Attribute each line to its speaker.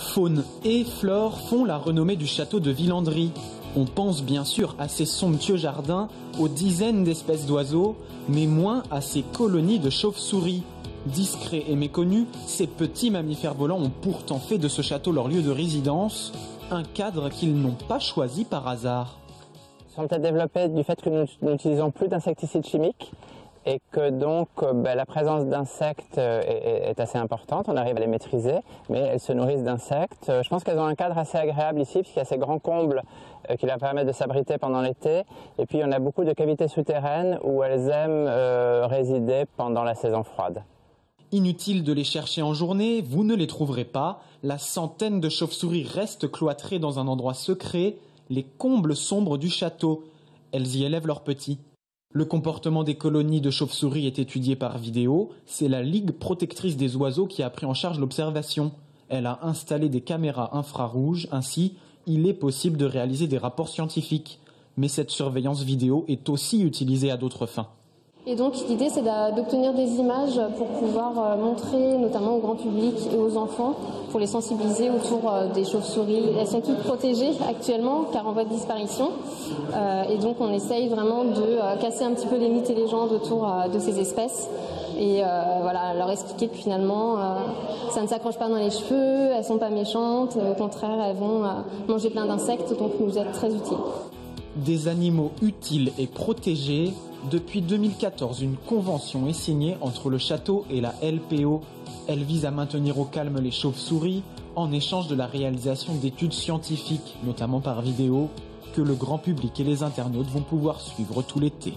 Speaker 1: Faune et flore font la renommée du château de Villandry. On pense bien sûr à ces somptueux jardins, aux dizaines d'espèces d'oiseaux, mais moins à ces colonies de chauves-souris. Discrets et méconnus, ces petits mammifères volants ont pourtant fait de ce château leur lieu de résidence, un cadre qu'ils n'ont pas choisi par hasard.
Speaker 2: Ils sont peut-être développés du fait que nous n'utilisons plus d'insecticides chimiques et que donc la présence d'insectes est assez importante, on arrive à les maîtriser, mais elles se nourrissent d'insectes. Je pense qu'elles ont un cadre assez agréable ici, puisqu'il y a ces grands combles qui leur permettent de s'abriter pendant l'été, et puis on a beaucoup de cavités souterraines où elles aiment résider pendant la saison froide.
Speaker 1: Inutile de les chercher en journée, vous ne les trouverez pas, la centaine de chauves-souris restent cloîtrées dans un endroit secret, les combles sombres du château. Elles y élèvent leurs petits. Le comportement des colonies de chauves-souris est étudié par vidéo. C'est la Ligue protectrice des oiseaux qui a pris en charge l'observation. Elle a installé des caméras infrarouges, ainsi il est possible de réaliser des rapports scientifiques. Mais cette surveillance vidéo est aussi utilisée à d'autres fins.
Speaker 3: Et donc l'idée c'est d'obtenir des images pour pouvoir montrer notamment au grand public et aux enfants, pour les sensibiliser autour des chauves-souris. Elles sont toutes protégées actuellement car en voie de disparition, et donc on essaye vraiment de casser un petit peu les mythes et légendes autour de ces espèces et leur expliquer que finalement ça ne s'accroche pas dans les cheveux, elles sont pas méchantes, au contraire elles vont manger plein d'insectes, donc nous être très utiles.
Speaker 1: Des animaux utiles et protégés. Depuis 2014, une convention est signée entre le château et la LPO. Elle vise à maintenir au calme les chauves-souris en échange de la réalisation d'études scientifiques, notamment par vidéo, que le grand public et les internautes vont pouvoir suivre tout l'été.